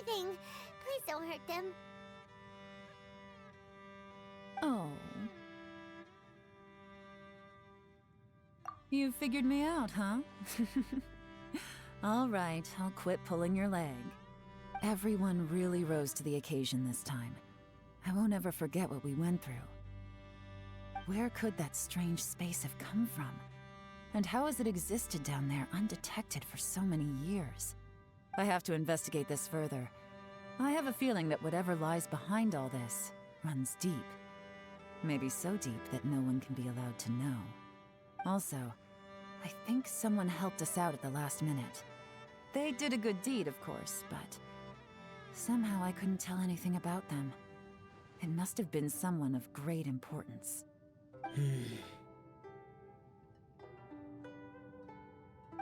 anything. Please don't hurt them. Oh. You figured me out, huh? All right, I'll quit pulling your leg. Everyone really rose to the occasion this time. I won't ever forget what we went through. Where could that strange space have come from? And how has it existed down there undetected for so many years? I have to investigate this further. I have a feeling that whatever lies behind all this runs deep. Maybe so deep that no one can be allowed to know. Also, I think someone helped us out at the last minute. They did a good deed, of course, but somehow I couldn't tell anything about them. It must have been someone of great importance.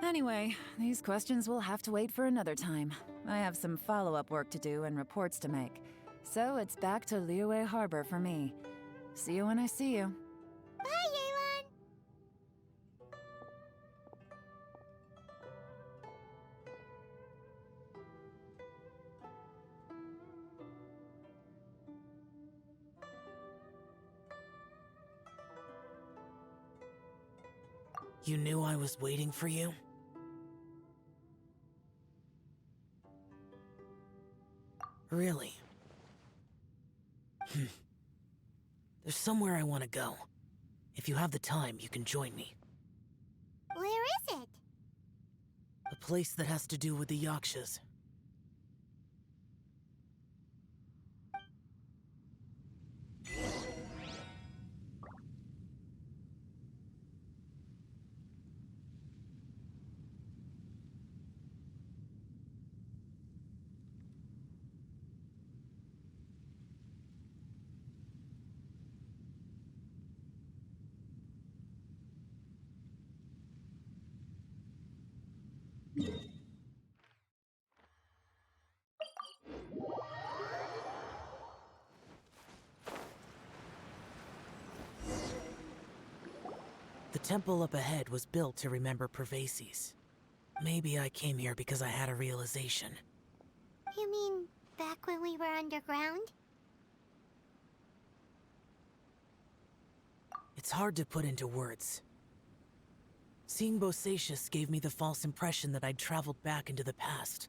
Anyway, these questions will have to wait for another time. I have some follow-up work to do and reports to make. So it's back to Liyue Harbor for me. See you when I see you. Bye, Yelan! You knew I was waiting for you? Really? There's somewhere I want to go. If you have the time, you can join me. Where is it? A place that has to do with the Yakshas. The temple up ahead was built to remember Pervases. Maybe I came here because I had a realization. You mean back when we were underground? It's hard to put into words. Seeing Bosacius gave me the false impression that I'd traveled back into the past.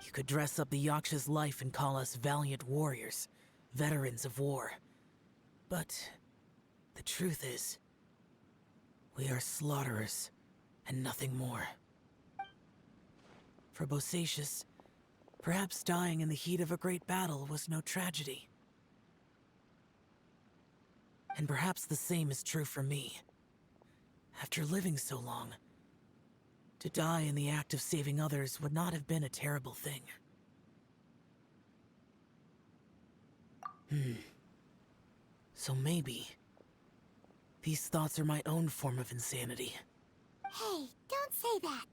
You could dress up the Yaksha's life and call us valiant warriors, veterans of war. But the truth is, we are slaughterers, and nothing more. For Bosacius, perhaps dying in the heat of a great battle was no tragedy. And perhaps the same is true for me. After living so long, to die in the act of saving others would not have been a terrible thing. So maybe these thoughts are my own form of insanity. Hey, don't say that.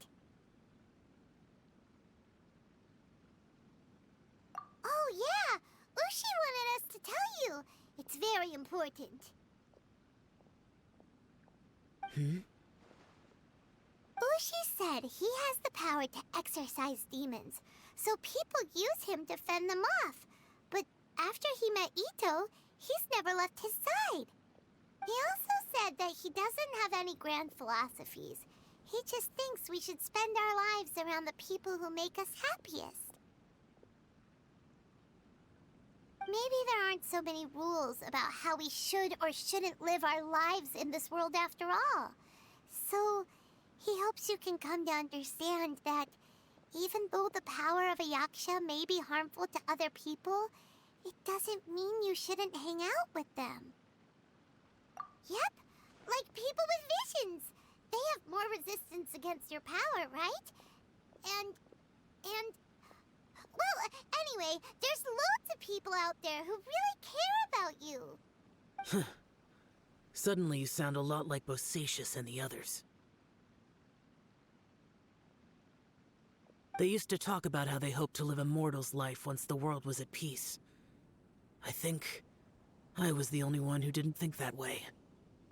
Oh yeah, Ushi wanted us to tell you. It's very important. Ushi said he has the power to exorcise demons, so people use him to fend them off. But after he met Ito, he's never left his side. He also said that he doesn't have any grand philosophies. He just thinks we should spend our lives around the people who make us happiest. Maybe there aren't so many rules about how we should or shouldn't live our lives in this world after all. So, he hopes you can come to understand that even though the power of a yaksha may be harmful to other people, it doesn't mean you shouldn't hang out with them. Yep, like people with visions. They have more resistance against your power, right? Well, anyway, there's loads of people out there who really care about you. Suddenly you sound a lot like Bosacius and the others. They used to talk about how they hoped to live a mortal's life once the world was at peace. I think I was the only one who didn't think that way.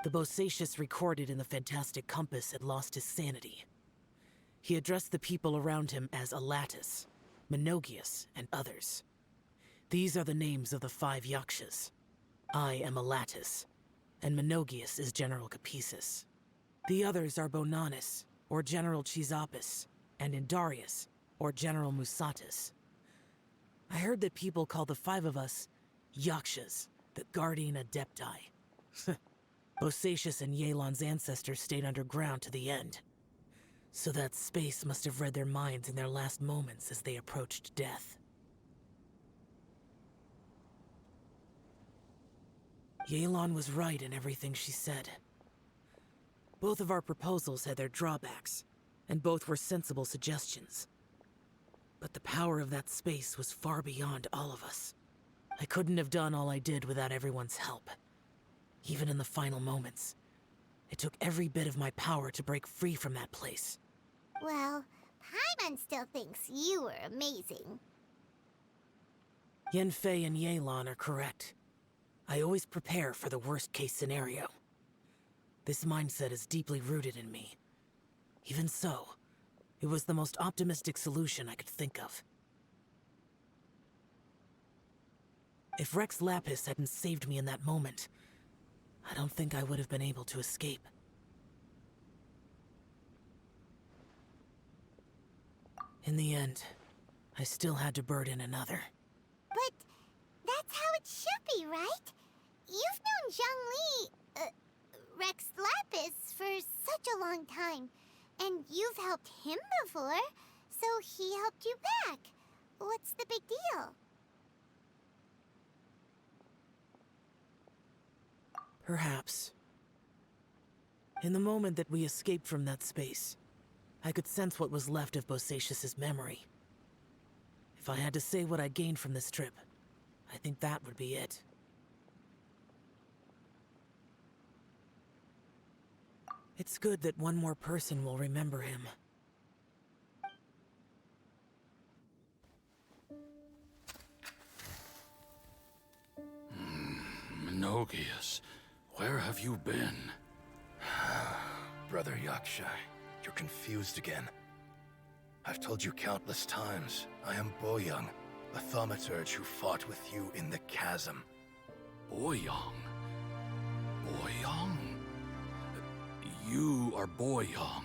The Bosacius recorded in the Fantastic Compass had lost his sanity. He addressed the people around him as a lattice, Menogias, and others. These are the names of the 5 Yakshas. I am Elatus, and Menogias is General Capisis. The others are Bonanis, or General Chizapis, and Indarius, or General Musatis. I heard that people call the 5 of us Yakshas, the Guardian Adepti. Bosacius and Yelan's ancestors stayed underground to the end. So that space must have read their minds in their last moments as they approached death. Yelan was right in everything she said. Both of our proposals had their drawbacks, and both were sensible suggestions. But the power of that space was far beyond all of us. I couldn't have done all I did without everyone's help. Even in the final moments, it took every bit of my power to break free from that place. Well, Paimon still thinks you were amazing. Yenfei and Yelan are correct. I always prepare for the worst-case scenario. This mindset is deeply rooted in me. Even so, it was the most optimistic solution I could think of. If Rex Lapis hadn't saved me in that moment, I don't think I would have been able to escape. In the end, I still had to burden another. But that's how it should be, right? You've known Zhang Li, Rex Lapis, for such a long time. And you've helped him before, so he helped you back. What's the big deal? Perhaps. In the moment that we escaped from that space, I could sense what was left of Bosacius's memory. If I had to say what I gained from this trip, I think that would be it. It's good that one more person will remember him. Menogias, where have you been? Brother Yaksha, you're confused again. I've told you countless times, I am Boyoung, a thaumaturge who fought with you in the chasm. Boyoung? Boyoung? You are Boyoung,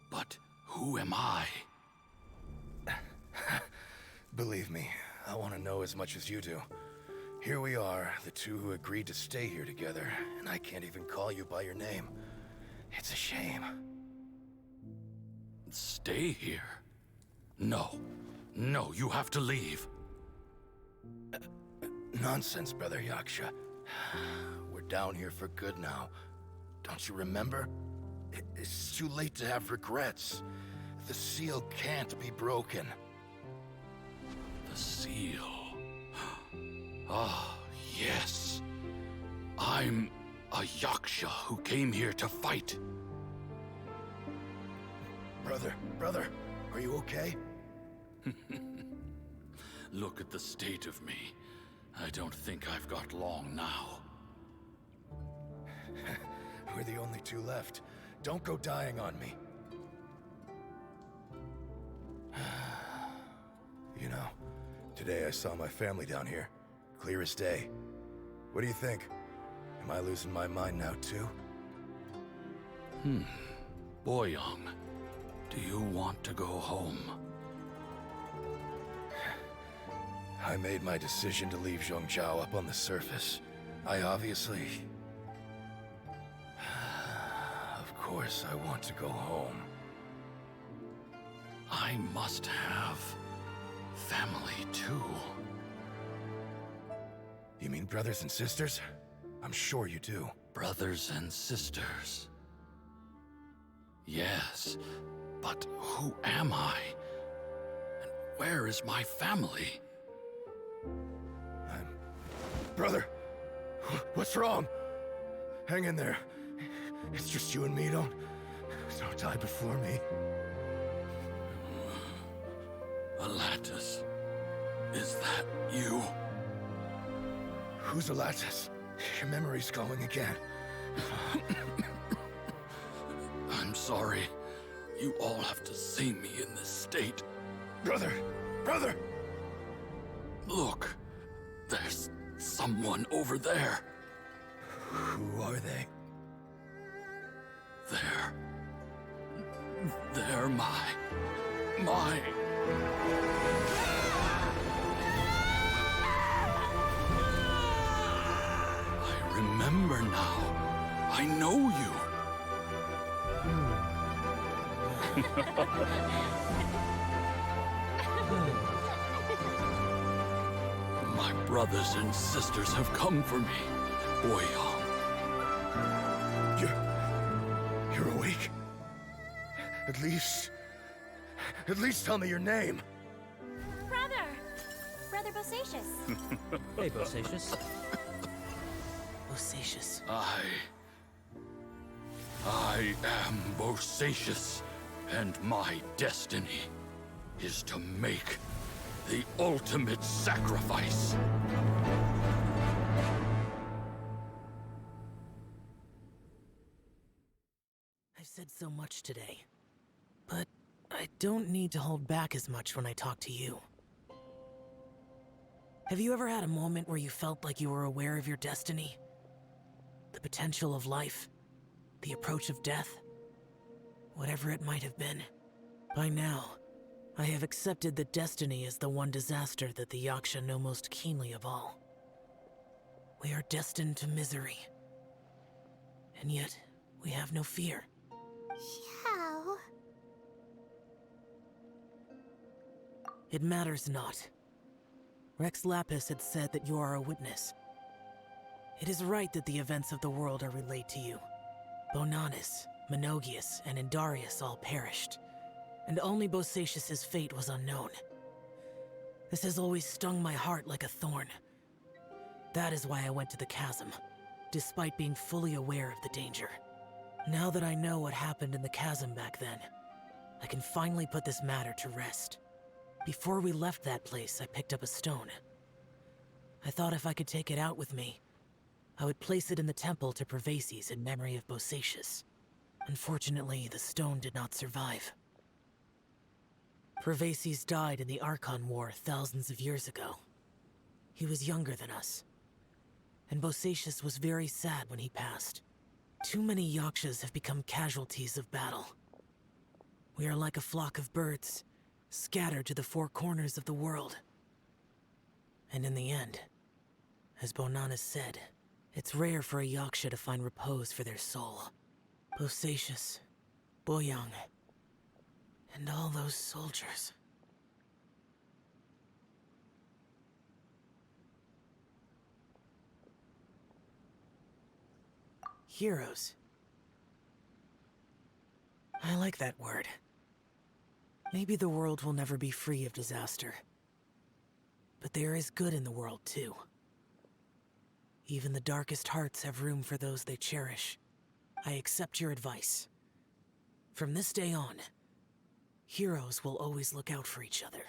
but who am I? Believe me, I want to know as much as you do. Here we are, the two who agreed to stay here together, and I can't even call you by your name. It's a shame. Stay here? No. No, you have to leave. Nonsense, Brother Yaksha. We're down here for good now. Don't you remember? It's too late to have regrets. The seal can't be broken. The seal. Ah, yes. I'm a Yaksha who came here to fight. Brother, are you okay? Look at the state of me. I don't think I've got long now. We're the only two left. Don't go dying on me. You know, today I saw my family down here. Clear as day. What do you think? Am I losing my mind now too? Boyoung, do you want to go home? I made my decision to leave Zhongzhou up on the surface. I obviously... Of course I want to go home. I must have family too. You mean brothers and sisters? I'm sure you do. Brothers and sisters. Yes, but who am I? And where is my family? Brother! What's wrong? Hang in there. It's just you and me, don't die before me. Elatus, is that you? Who's Elatus? Your memory's going again. I'm sorry. You all have to see me in this state. Brother, Brother! Look, there's someone over there. Who are they? They're my... I remember now. I know you. My brothers and sisters have come for me, Boyong. You're awake? At least tell me your name. Brother Bosacius. Hey, Bosacius. Bosacius. I am Bosacius, and my destiny is to make the ultimate sacrifice. I've said so much today, but I don't need to hold back as much when I talk to you. Have you ever had a moment where you felt like you were aware of your destiny? The potential of life? The approach of death? Whatever it might have been. By now, I have accepted that destiny is the one disaster that the Yaksha know most keenly of all. We are destined to misery. And yet, we have no fear. How? It matters not. Rex Lapis had said that you are a witness. It is right that the events of the world are relayed to you. Bonanis, Menogius, and Indarius all perished, and only Bosacius's fate was unknown. This has always stung my heart like a thorn. That is why I went to the chasm, despite being fully aware of the danger. Now that I know what happened in the chasm back then, I can finally put this matter to rest. Before we left that place, I picked up a stone. I thought if I could take it out with me, I would place it in the temple to Pervases in memory of Bosacius. Unfortunately, the stone did not survive. Pervases died in the Archon War thousands of years ago. He was younger than us, and Bosacius was very sad when he passed. Too many Yakshas have become casualties of battle. We are like a flock of birds, scattered to the four corners of the world. And in the end, as Bonanis said, it's rare for a Yaksha to find repose for their soul. Bosacius, Boyong, and all those soldiers. Heroes. I like that word. Maybe the world will never be free of disaster. But there is good in the world, too. Even the darkest hearts have room for those they cherish. I accept your advice. From this day on, heroes will always look out for each other.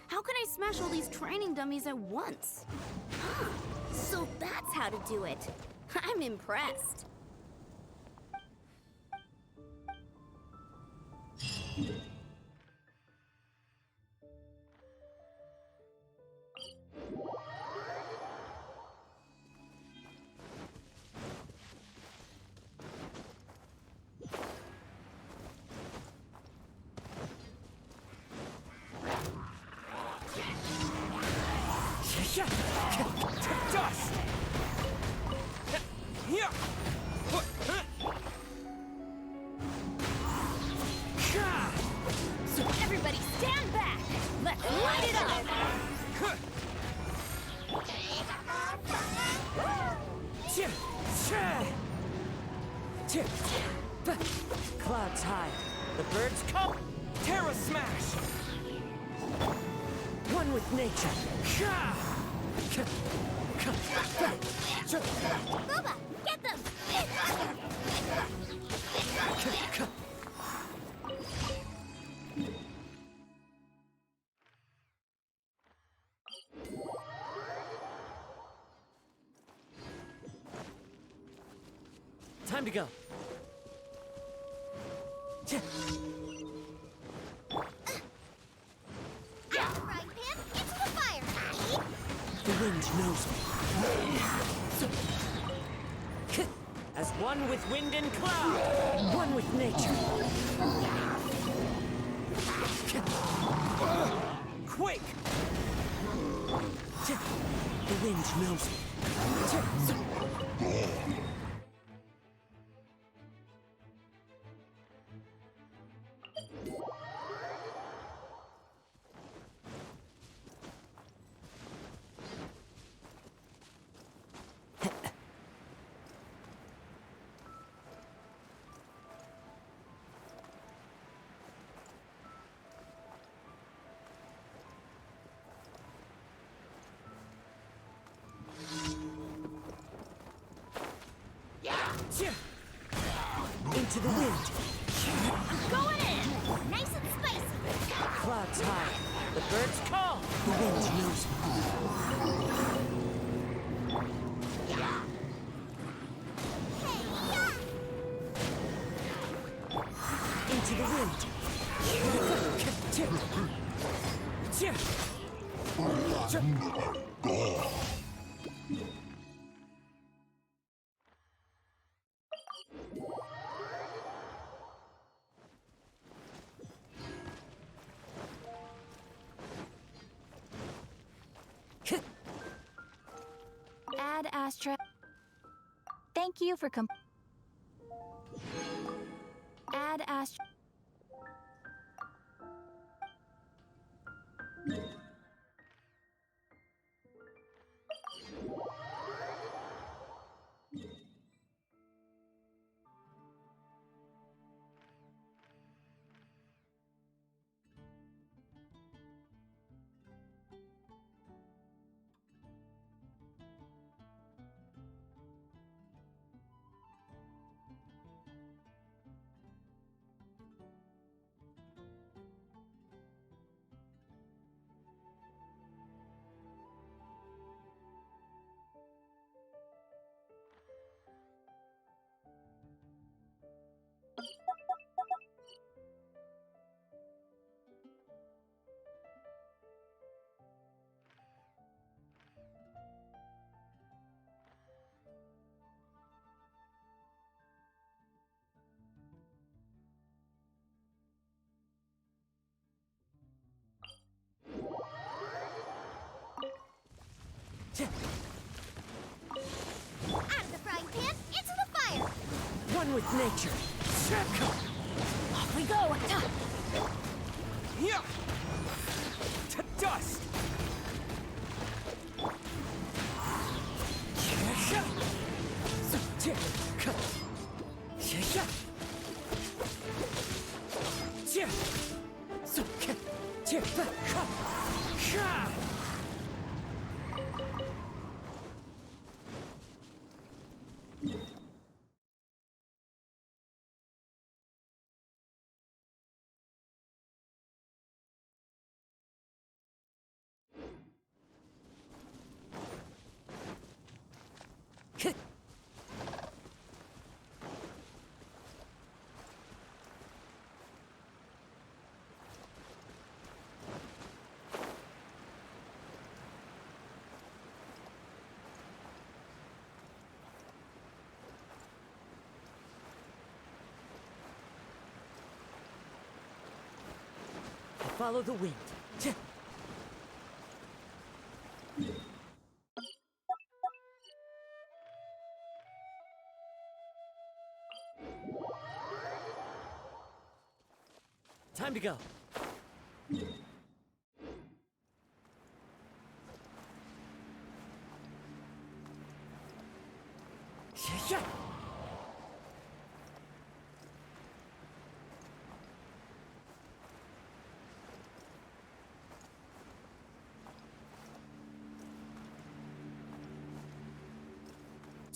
How can I smash all these training dummies at once? So that's how to do it. I'm impressed. Everybody stand back! Let's light it up! Clouds high. The birds come. Terra smash. One with nature. Booba, get them! Time to go. Out the frying pan, into the fire! The wind knows me. As one with wind and cloud, one with nature. Quake! The wind knows me. Into the wind. Going in! Nice and spicy! Clouds high. The birds call. The wind knows me. Into the wind. Add Astra. Thank you for Add Astra. Out of the frying pan, into the fire! One with nature. Off we go! Here! To dust! Follow the wind. Time to go. Yeah.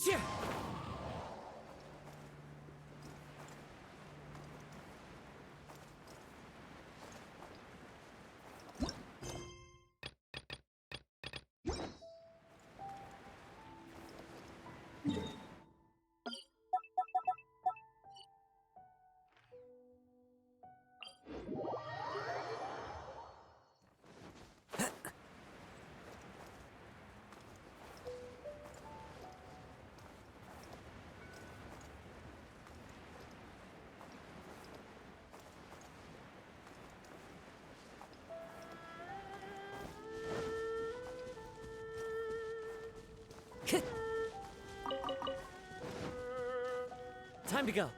Yeah. Time to go.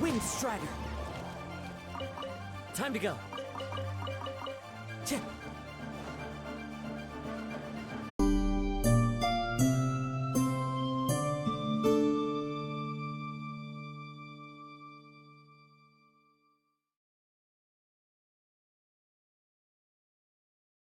Wind Strider. Time to go.